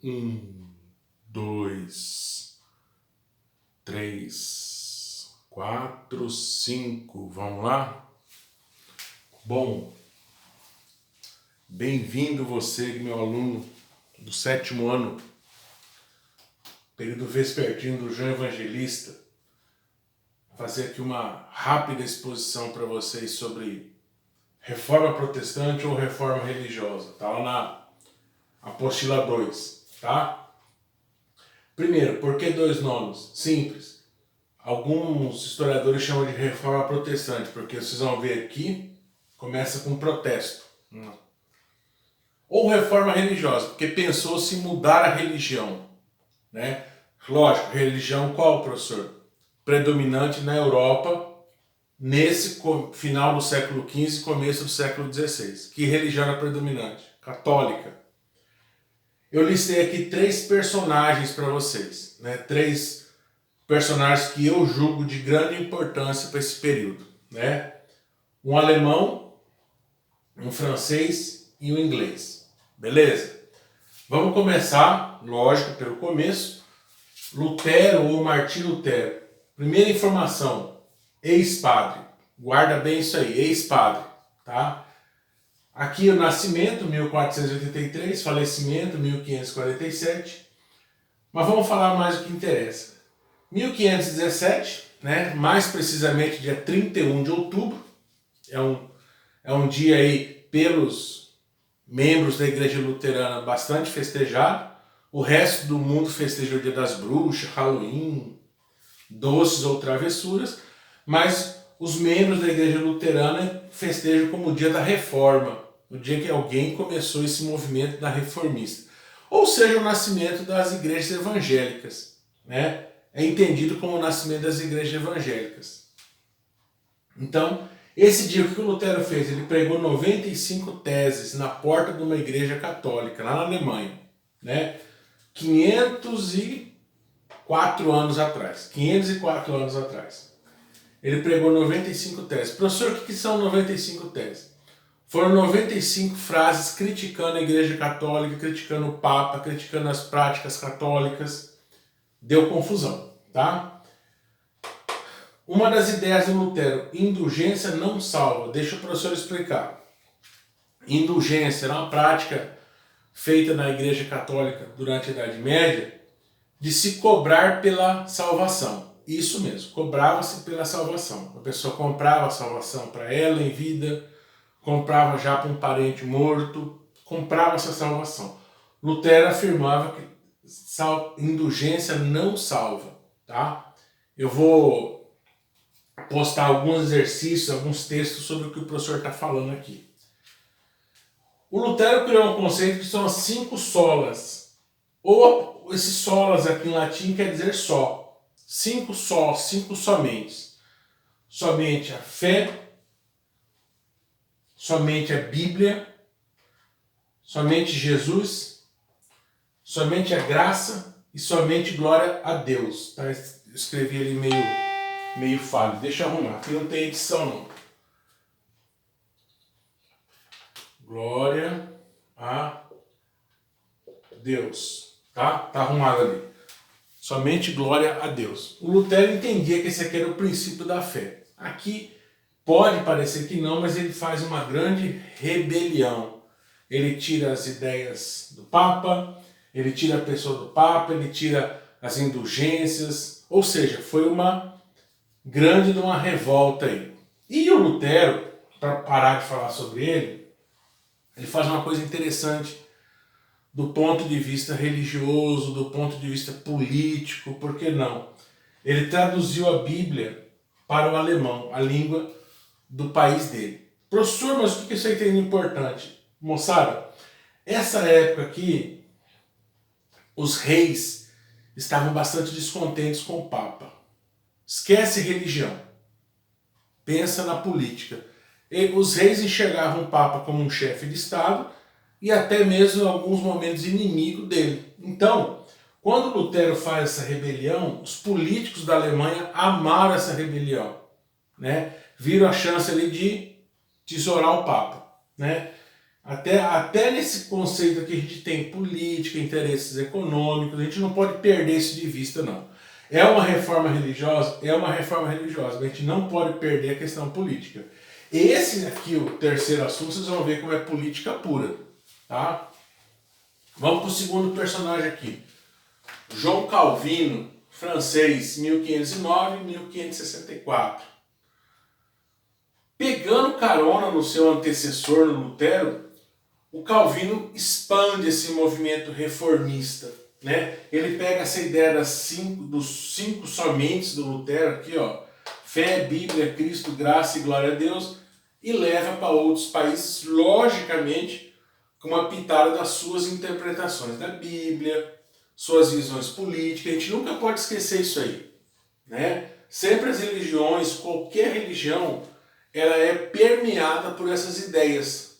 Um, dois, três, quatro, cinco. Vamos lá? Bom, bem-vindo você, meu aluno do 7º ano, período vespertino do João Evangelista. Vou fazer aqui uma rápida exposição para vocês sobre reforma protestante ou reforma religiosa. Está lá na apostila 2, tá? Primeiro, por que dois nomes? Simples. Alguns historiadores chamam de reforma protestante, porque vocês vão ver aqui, começa com protesto. Ou reforma religiosa, porque pensou-se em mudar a religião, né? Lógico, religião qual, professor? Predominante na Europa, nesse final do século XV e começo do século XVI. Que religião era predominante? Católica. Eu listei aqui 3 personagens para vocês, né? 3 personagens que eu julgo de grande importância para esse período, né? Um alemão, um francês e um inglês. Beleza? Vamos começar, lógico, pelo começo. Lutero ou Martim Lutero. Primeira informação, ex-padre. Guarda bem isso aí, ex-padre, tá? Aqui o nascimento, 1483, falecimento, 1547. Mas vamos falar mais do que interessa. 1517, né? Mais precisamente dia 31 de outubro, é um dia aí pelos membros da Igreja Luterana bastante festejado. O resto do mundo festeja o Dia das Bruxas, Halloween, doces ou travessuras, mas os membros da Igreja Luterana festejam como o Dia da Reforma, o dia que alguém começou esse movimento da reformista. Ou seja, o nascimento das igrejas evangélicas, né? É entendido como o nascimento das igrejas evangélicas. Então, esse dia, o que o Lutero fez? Ele pregou 95 teses na porta de uma igreja católica, lá na Alemanha, né? 504 anos atrás. 504 anos atrás. Ele pregou 95 teses. Professor, o que são 95 teses? Foram 95 frases criticando a Igreja Católica, criticando o Papa, criticando as práticas católicas. Deu confusão, tá? Uma das ideias do Lutero, indulgência não salva. Deixa o professor explicar. Indulgência era uma prática feita na Igreja Católica durante a Idade Média de se cobrar pela salvação. Isso mesmo, cobrava-se pela salvação. A pessoa comprava a salvação para ela em vida, comprava já para um parente morto, comprava essa salvação. Lutero afirmava que indulgência não salva, tá? Eu vou postar alguns exercícios, alguns textos sobre o que o professor está falando aqui. O Lutero criou um conceito que são as 5 solas. Ou esse solas aqui em latim quer dizer só. 5 só, 5 somente. Somente a fé, somente a Bíblia, somente Jesus, somente a graça e somente glória a Deus. Tá? Escrevi ali meio falho. Deixa eu arrumar, aqui não tem edição não. Glória a Deus. Tá arrumado ali. Somente glória a Deus. O Lutero entendia que esse aqui era o princípio da fé. Aqui pode parecer que não, mas ele faz uma grande rebelião. Ele tira as ideias do Papa, ele tira a pessoa do Papa, ele tira as indulgências, ou seja, foi uma grande uma revolta aí. E o Lutero, para parar de falar sobre ele faz uma coisa interessante do ponto de vista religioso, do ponto de vista político, por que não? Ele traduziu a Bíblia para o alemão, a língua do país dele. Professor, mas o que isso aí tem de importante? Moçada, essa época aqui, os reis estavam bastante descontentes com o Papa. Esquece religião. Pensa na política. Os reis enxergavam o Papa como um chefe de Estado e até mesmo em alguns momentos inimigo dele. Então, quando Lutero faz essa rebelião, os políticos da Alemanha amaram essa rebelião, né? Viram a chance ali de tesourar o Papa, né? Até nesse conceito aqui a gente tem política, interesses econômicos, a gente não pode perder isso de vista, não. É uma reforma religiosa? É uma reforma religiosa, mas a gente não pode perder a questão política. Esse aqui, o terceiro assunto, vocês vão ver como é política pura, tá? Vamos para o segundo personagem aqui. João Calvino, francês, 1509-1564. Pegando carona no seu antecessor, no Lutero, o Calvino expande esse movimento reformista, né? Ele pega essa ideia dos cinco somentes do Lutero aqui, ó, fé, Bíblia, Cristo, graça e glória a Deus, e leva para outros países, logicamente, com uma pitada das suas interpretações da Bíblia, suas visões políticas. A gente nunca pode esquecer isso aí, né? Sempre as religiões, qualquer religião, ela é permeada por essas ideias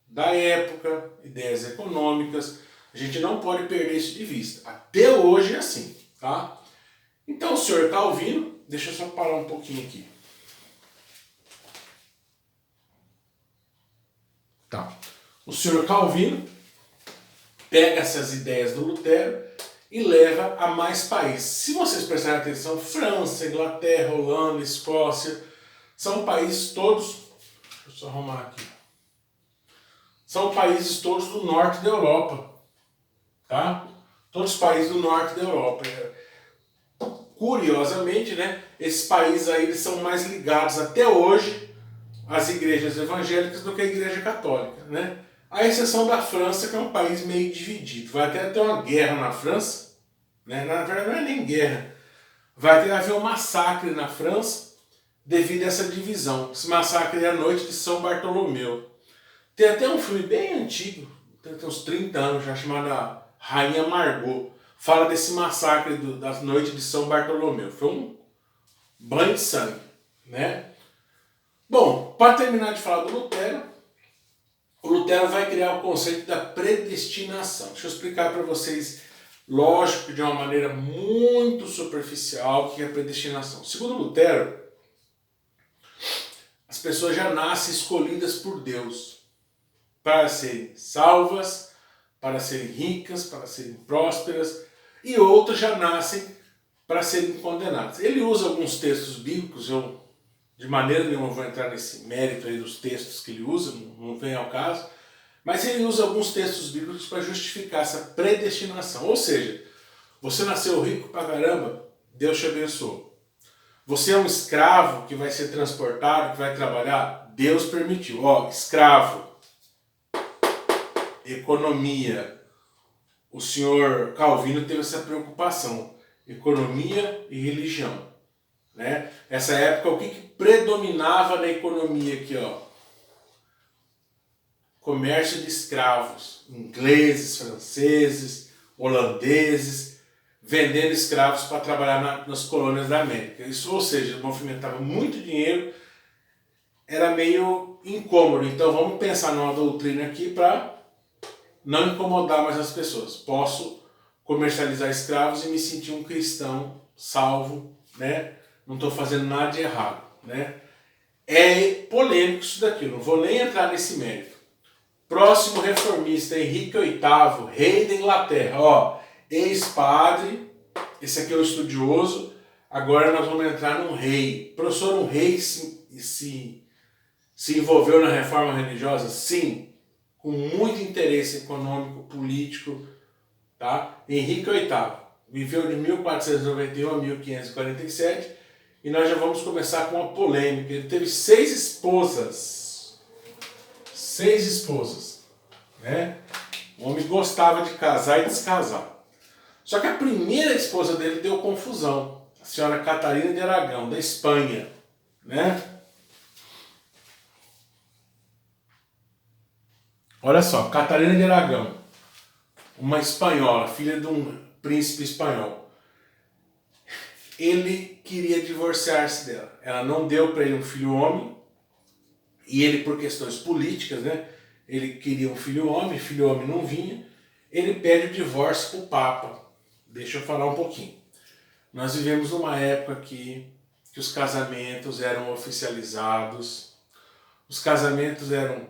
da época, ideias econômicas. A gente não pode perder isso de vista. Até hoje é assim, tá? Então o senhor Calvino, deixa eu só parar um pouquinho aqui. Tá. O senhor Calvino pega essas ideias do Lutero e leva a mais países. Se vocês prestarem atenção, França, Inglaterra, Holanda, Escócia, são países todos, deixa eu só arrumar aqui, são países todos do norte da Europa, tá? Todos os países do norte da Europa. Curiosamente, né, esses países aí eles são mais ligados até hoje às igrejas evangélicas do que a igreja católica, né? A exceção da França, que é um país meio dividido. Vai até ter uma guerra na França, né? Na verdade não é nem guerra. Vai haver um massacre na França devido a essa divisão. Esse massacre é a noite de São Bartolomeu. Tem até um filme bem antigo, tem uns 30 anos já, chamado Rainha Margot. Fala desse massacre das noites de São Bartolomeu. Foi um banho de sangue, né? Bom, para terminar de falar do Lutero, o Lutero vai criar o conceito da predestinação. Deixa eu explicar para vocês, lógico, de uma maneira muito superficial, o que é predestinação. Segundo Lutero, as pessoas já nascem escolhidas por Deus para serem salvas, para serem ricas, para serem prósperas, e outras já nascem para serem condenadas. Ele usa alguns textos bíblicos, eu de maneira nenhuma vou entrar nesse mérito aí dos textos que ele usa, não vem ao caso, mas ele usa alguns textos bíblicos para justificar essa predestinação. Ou seja, você nasceu rico pra caramba, Deus te abençoou. Você é um escravo que vai ser transportado, que vai trabalhar, Deus permitiu. Ó, escravo, economia. O senhor Calvino teve essa preocupação, economia e religião, né? Essa época, o que predominava na economia aqui, ó? Comércio de escravos, ingleses, franceses, holandeses, vendendo escravos para trabalhar nas colônias da América. Isso, ou seja, movimentava muito dinheiro, era meio incômodo. Então vamos pensar numa doutrina aqui para não incomodar mais as pessoas. Posso comercializar escravos e me sentir um cristão salvo, né? Não estou fazendo nada de errado, né? É polêmico isso daqui, não vou nem entrar nesse mérito. Próximo reformista, Henrique VIII, rei da Inglaterra, ó, ex-padre, esse aqui é o estudioso, agora nós vamos entrar num rei. Professor, um rei se envolveu na reforma religiosa? Sim, com muito interesse econômico, político, tá? Henrique VIII viveu de 1491 a 1547 e nós já vamos começar com uma polêmica. Ele teve 6 esposas. 6 esposas, né? O homem gostava de casar e descasar. Só que a primeira esposa dele deu confusão. A senhora Catarina de Aragão, da Espanha, né? Olha só, Catarina de Aragão, uma espanhola, filha de um príncipe espanhol. Ele queria divorciar-se dela. Ela não deu para ele um filho homem, e ele, por questões políticas, né? Ele queria um filho homem não vinha. Ele pede o divórcio para o Papa. Deixa eu falar um pouquinho. Nós vivemos numa época que os casamentos eram oficializados, os casamentos eram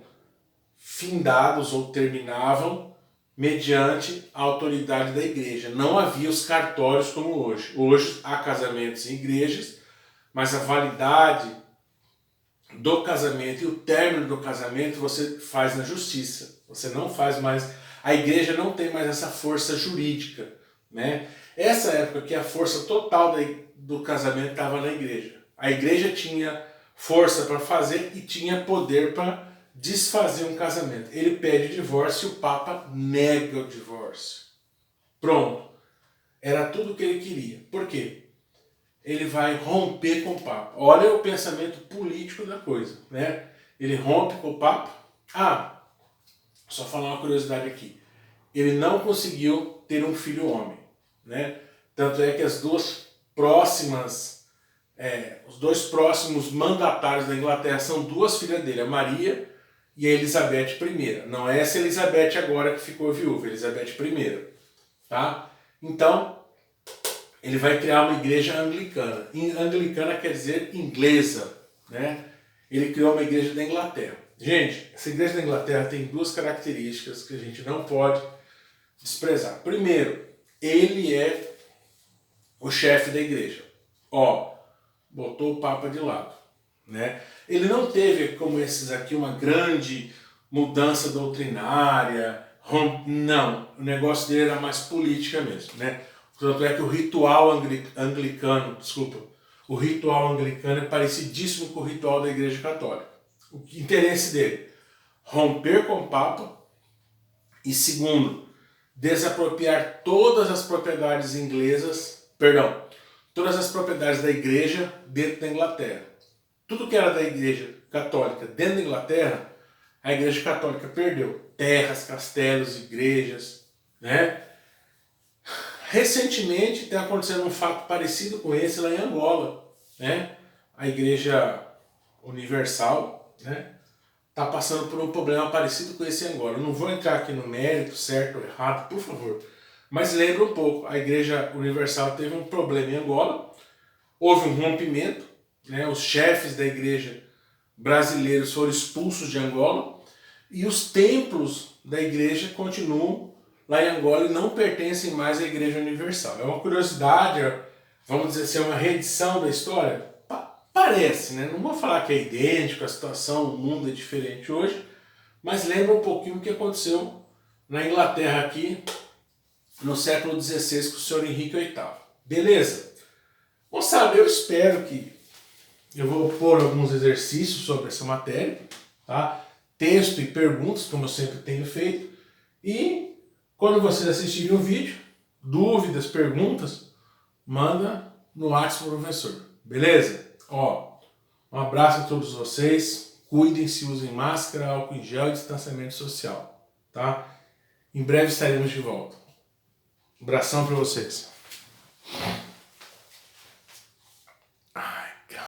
findados ou terminavam mediante a autoridade da igreja. Não havia os cartórios como hoje. Hoje há casamentos em igrejas, mas a validade do casamento e o término do casamento você faz na justiça. Você não faz mais... A igreja não tem mais essa força jurídica, né? Essa época que a força total do casamento estava na igreja. A igreja tinha força para fazer e tinha poder para desfazer um casamento. Ele pede divórcio e o Papa nega o divórcio. Pronto. Era tudo o que ele queria. Por quê? Ele vai romper com o Papa. Olha o pensamento político da coisa, né? Ele rompe com o Papa. Ah, só falar uma curiosidade aqui. Ele não conseguiu ter um filho homem, né? Tanto é que os dois próximos mandatários da Inglaterra são duas filhas dele, a Maria e a Elizabeth I. Não é essa Elizabeth agora que ficou viúva, Elizabeth I. Tá? Então, ele vai criar uma igreja anglicana. Anglicana quer dizer inglesa, né? Ele criou uma igreja da Inglaterra. Gente, essa igreja da Inglaterra tem duas características que a gente não pode desprezar. Primeiro, ele é o chefe da igreja. Ó, botou o Papa de lado, né? Ele não teve, como esses aqui, uma grande mudança doutrinária. Não, o negócio dele era mais política mesmo, né? Tanto é que o ritual anglicano é parecidíssimo com o ritual da Igreja Católica. O interesse dele? Romper com o Papa e, segundo, desapropriar todas as propriedades todas as propriedades da Igreja dentro da Inglaterra. Tudo que era da Igreja Católica dentro da Inglaterra, a Igreja Católica perdeu. Terras, castelos, igrejas, né? Recentemente está acontecendo um fato parecido com esse lá em Angola, né? A Igreja Universal, né, está passando por um problema parecido com esse em Angola. Eu não vou entrar aqui no mérito, certo ou errado, por favor. Mas lembra um pouco, a Igreja Universal teve um problema em Angola, houve um rompimento, né, os chefes da igreja brasileiros foram expulsos de Angola e os templos da igreja continuam lá em Angola e não pertencem mais à Igreja Universal. É uma curiosidade, vamos dizer assim, uma reedição da história? Parece, né? Não vou falar que é idêntico, a situação, o mundo é diferente hoje, mas lembra um pouquinho o que aconteceu na Inglaterra aqui no século XVI com o senhor Henrique VIII. Beleza? Moçada, eu espero que eu vou pôr alguns exercícios sobre essa matéria, tá? Texto e perguntas, como eu sempre tenho feito, e quando vocês assistirem o vídeo, dúvidas, perguntas, manda no WhatsApp pro professor, beleza? Ó, um abraço a todos vocês, cuidem-se, usem máscara, álcool em gel e distanciamento social, tá? Em breve estaremos de volta. Um abração para vocês.